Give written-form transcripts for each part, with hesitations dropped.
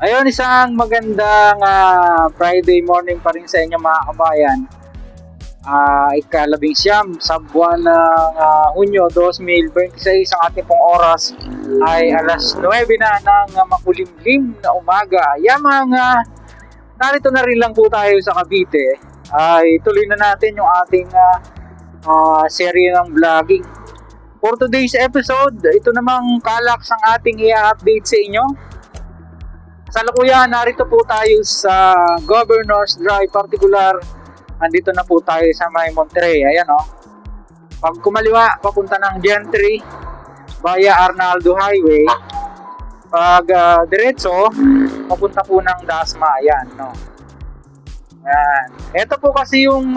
Ayun, isang magandang Friday morning pa rin sa inyo mga kabayan. Ikalabing-siyam sa buwan ng Hunyo 2026, ang ating pong oras ay alas 9 na ng makulimlim na umaga. Mga narito na rin lang po tayo sa Cavite. Ay tuloy na natin yung ating serye ng vlogging. For today's episode, ito namang Kalax ang ating i-update sa inyo. Kasalukuyan, narito po tayo sa Governor's Drive, particular andito na po tayo sa may Monterey. Ayan o. Pag kumaliwa, papunta ng Gentry via Arnaldo Highway. Pag diretso, papunta po ng Dasma. Ayan, no. Ayan. Ito po kasi yung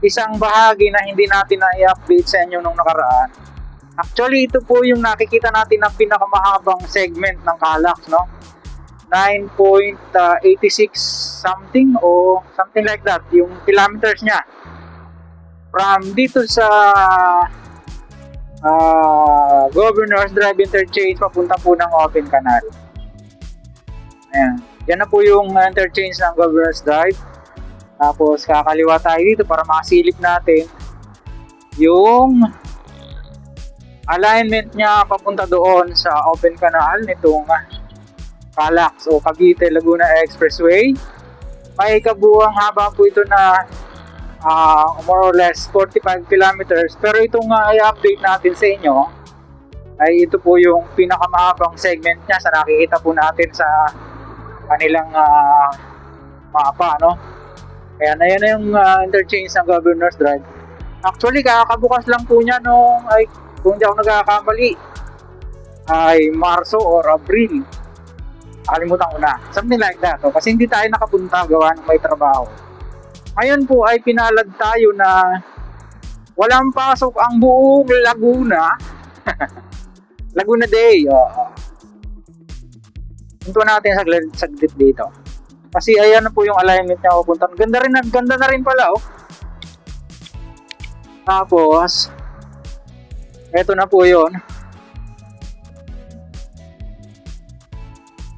isang bahagi na hindi natin na-i-update sa inyo nung nakaraan. Actually, ito po yung nakikita natin ng pinakamahabang segment ng Kalax, no? 9.86 something o something like that, yung kilometers niya. From dito sa Governor's Drive Interchange papunta po ng Open Canal. Ayan. Yan na po yung interchange ng Governor's Drive. Tapos kakaliwa tayo dito para makasilip natin yung alignment niya papunta doon sa Open Canal nitong Kalax o Cavite Laguna Expressway. May kabuuang haba po ito na more or less 45 kilometers. Pero itong i-update natin sa inyo ay ito po yung pinakamahabang segment niya sa nakikita po natin sa kanilang mapa, no? Kaya na yan na yung interchange ng Governor's Drive. Actually, kakabukas lang po niya nung, kung di ako nagkakamali, ay Marso or Abril. Kalimutan ko na. Something like that. Kasi hindi tayo nakapunta gawa ng may trabaho. Ngayon po ay pinalad tayo na walang pasok ang buong Laguna. Laguna Day. Punto natin saglit dito. Kasi ayan na po yung alignment niya pupunta. Ganda na rin pala. Tapos eto na po yun.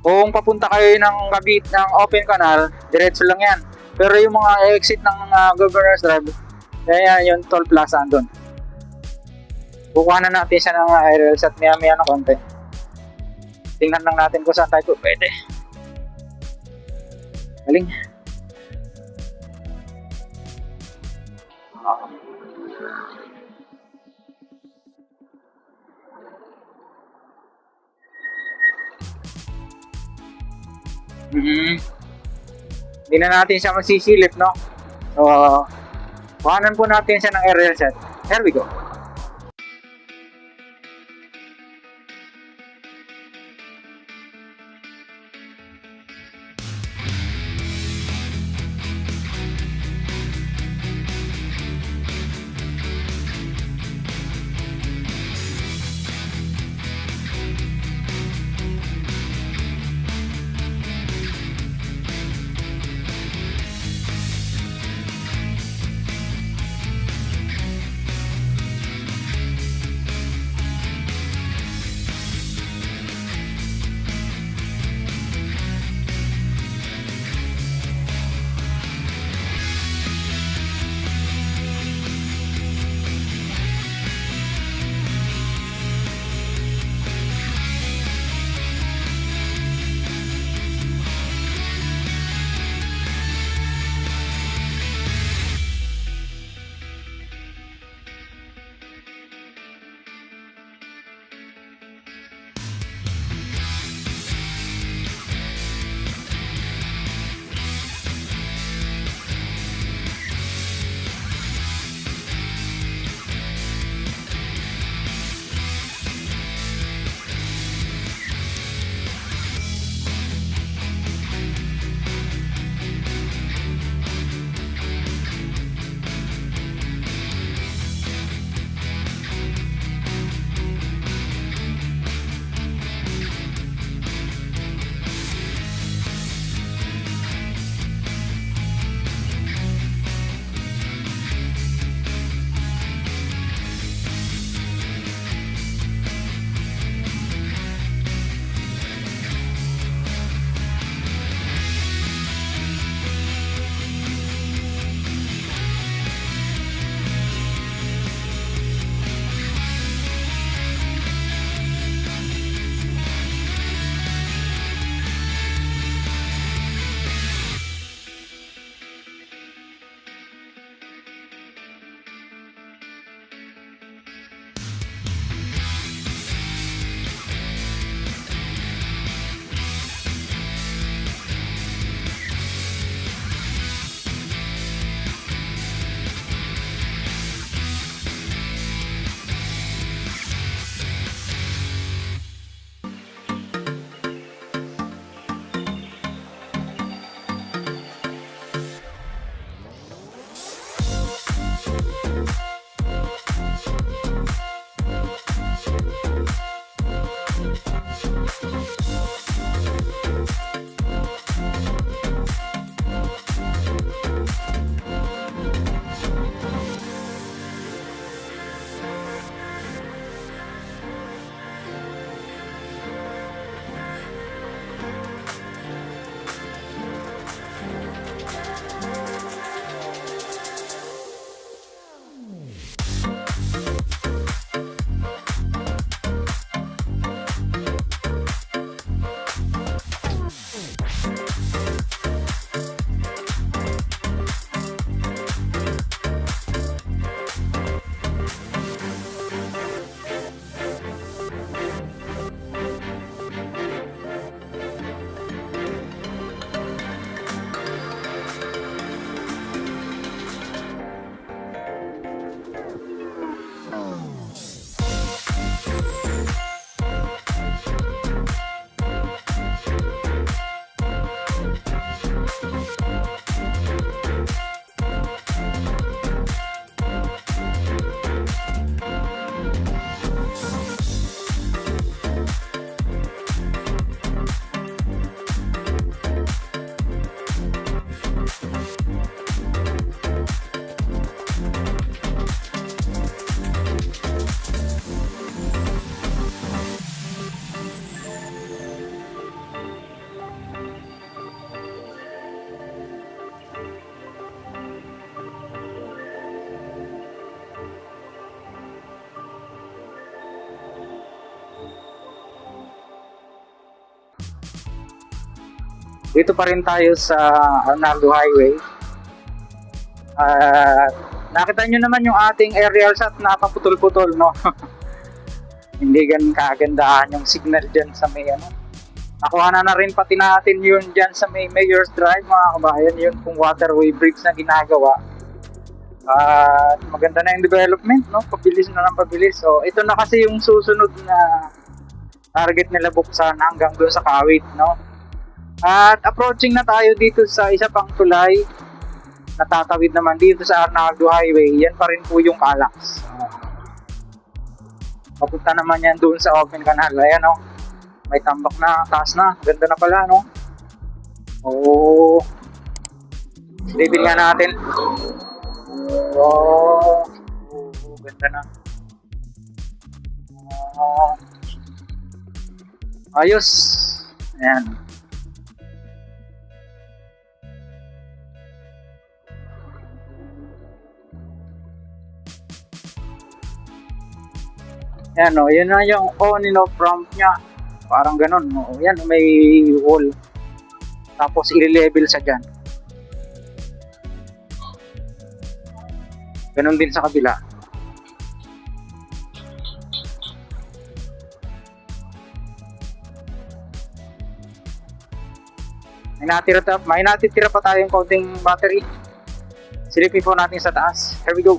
Kung papunta kayo ng Cavite ng Open Canal, diretso lang yan. Pero yung mga exit ng Governor's Drive, yan yung toll plaza doon. Bukuha na natin siya ng aerial shot maya ng konti. Tingnan lang natin kung saan tayo pwede. Galing. Hindi na natin siya masisilip, no? So, kuhanan po natin siya ng aerial shot. Here we go. Dito pa rin tayo sa Arnaldo Highway. At nakita nyo naman yung ating aerial shot, napaputol-putol, no? Hindi gan kagandahan yung signal dyan sa may ano. Nakuha na rin pati natin yun dyan sa may Mayor's Drive, mga kabayan. Yun kung waterway bridge na ginagawa. At maganda na yung development, no? Pabilis na lang pabilis. So ito na kasi yung susunod na target nila buksan hanggang doon sa Kawit, no? At approaching na tayo dito sa isa pang tulay. Natatawid naman dito sa Arnaldo Highway. Yan pa rin po yung Calax. Papunta naman yan doon sa Open Canal. Ayan, no? May tambak na, taas na. Ganda na pala, no? Oo. Silipin nga natin. Oo. Ganda na. Ayos. Ayan. Yan o, yun na yung on and off ramp nya. Parang ganun. O, yan, may wall. Tapos i-level sa dyan. Ganun din sa kabila. May natitira pa tayong konting battery. Silipin po natin sa taas. Here we go.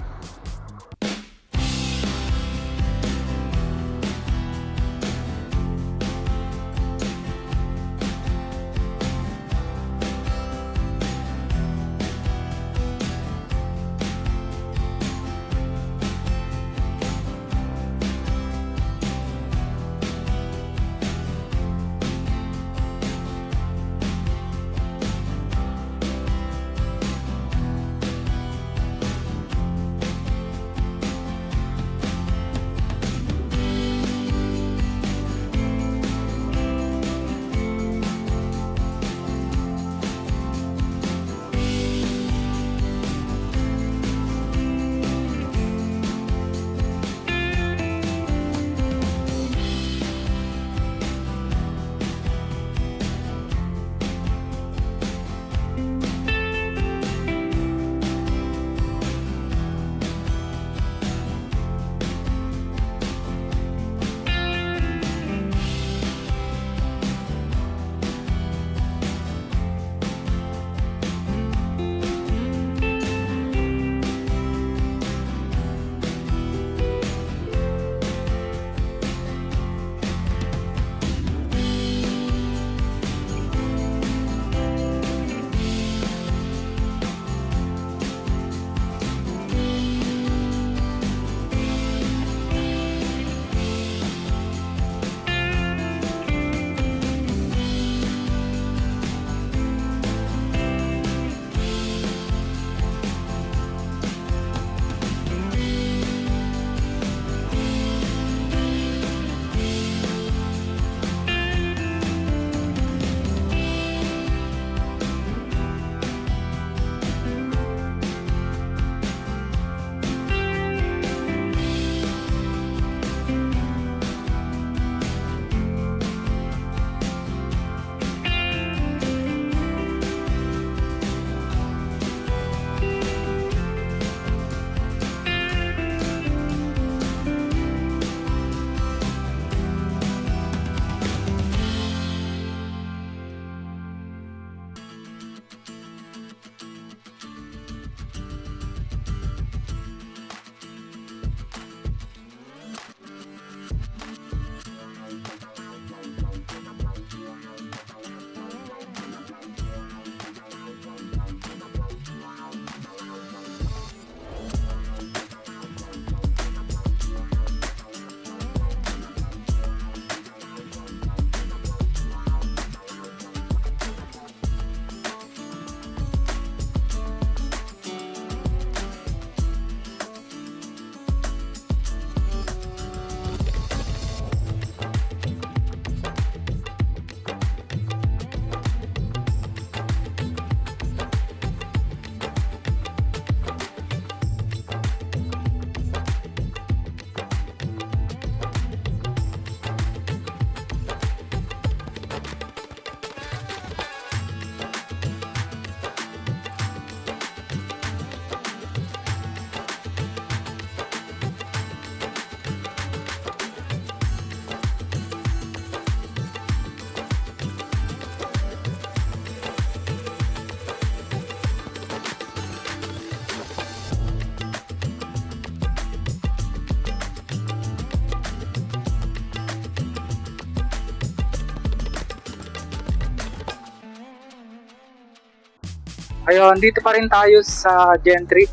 Ayun, dito pa rin tayo sa Gentry.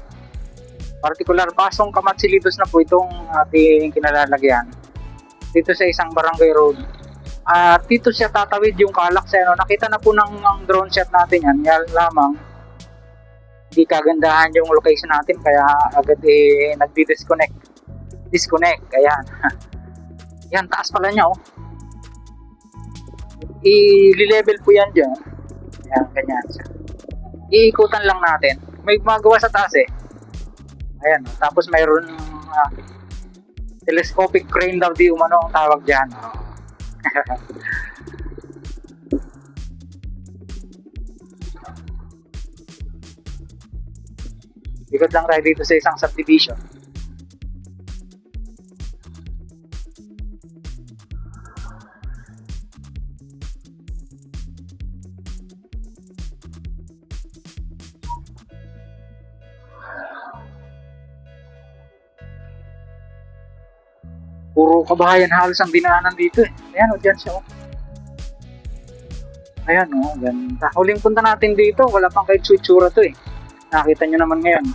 Particular pasong Kamatsilidos na po itong ating kinalalagyan. Dito sa isang barangay road. At dito siya tatawid yung Calax. Ano, nakita na po ng drone shot natin yan. Yan lamang, hindi kagandahan yung location natin kaya agad nagdi-disconnect. Ayan. Yan, taas pala niya oh. I-level po yan dyan. Ayan, ganyan siya. Iikutan lang natin. May magawa sa taas eh. Ayan, tapos mayroon telescopic crane daw di umano ang tawag dyan. Ikot lang tayo dito sa isang subdivision. Puro kabahayan halos ang dinaanan dito eh. Ayan o, dyan siya o. Ayan o, ganda. Huling punta natin dito, wala pang kahit suitsura to eh. Nakita nyo naman ngayon.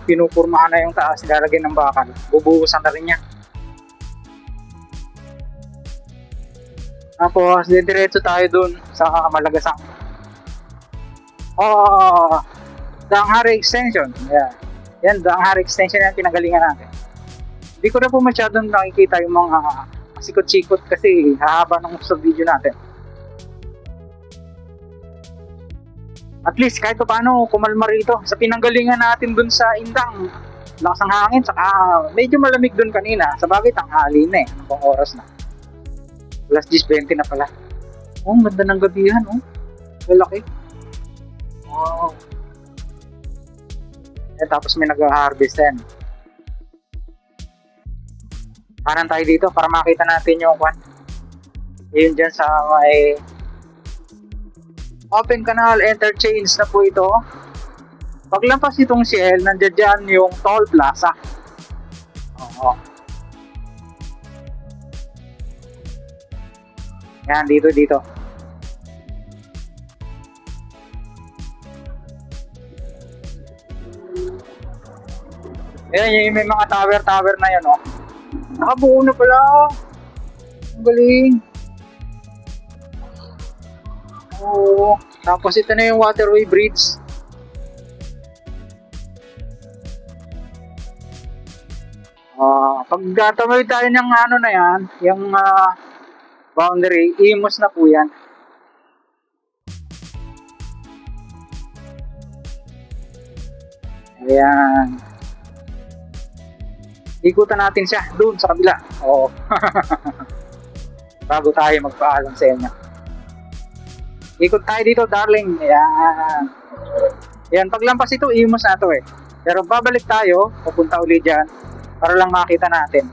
Pinupurmahan na yung taas, lalagyan ng bakal. Bubuhusan na rin niya. Tapos, diretso tayo dun sa Malagasang. Danghari Extension. Yeah. Yan, Danghari Extension yan, pinagalingan natin. Hindi ko na po masyadong nakikita yung mga sikot-sikot kasi hahaba ng sa video natin. At least kahit pa paano kumalma rito sa pinanggalingan natin dun sa Indang. Lakas ng hangin, saka medyo malamig dun kanina. Sa bagay, tanghali na eh. Anong pang oras na? Plus 10:20 na pala. Oh, ganda ng gabihan oh. Malaki. Wow. Tapos may nag-harvest yan. Kanan tayo dito para makita natin yung kwan. Yun dyan sa may open canal interchange na po ito. Paglampas itong Shell, nandiyan dyan yung toll plaza. Oo. Yan, dito. Ayan, yung may mga tower na yun, oh. Nakabuo na pala. Ang galing. Oo. Tapos ito na yung waterway bridge. Pag tumawid tayo ng ano na yan, yung boundary, imos na po yan. Ayan. Ikutan natin siya doon sa kabila. Oo. Bago tayo magpaalam sa inyo. Ikot tayo dito, darling. Ayan. Ayan, paglampas ito, imos na ito eh. Pero babalik tayo, pupunta ulit dyan, para lang makita natin.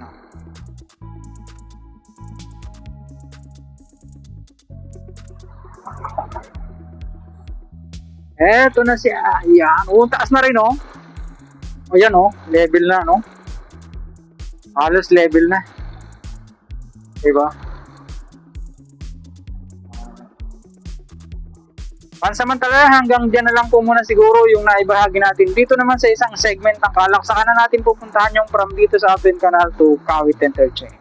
Eto na siya. Ayan. Taas na rin oh. Ayan oh, level na no. Halos level na. Diba? Pansamantala hanggang dyan na lang po muna siguro yung naibahagi natin. Dito naman sa isang segment ng Calax, saka na natin pupuntahan yung from dito sa Open Canal to Kawit Interchange.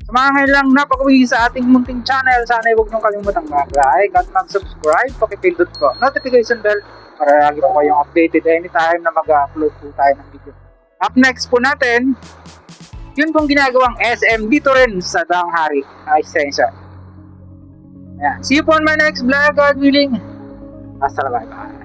Sa mga ngayon lang napakawin sa ating munting channel, sana huwag niyong kalimutang mag-like at mag-subscribe, pakipindot ko notification bell para lagi po kayong updated anytime na mag-upload po tayo ng video. Up next po natin, yun pong ginagawang SM dito rin sa Danghari Extension. Ayan. See you po on my next vlog, God willing. Hasta la bye bye.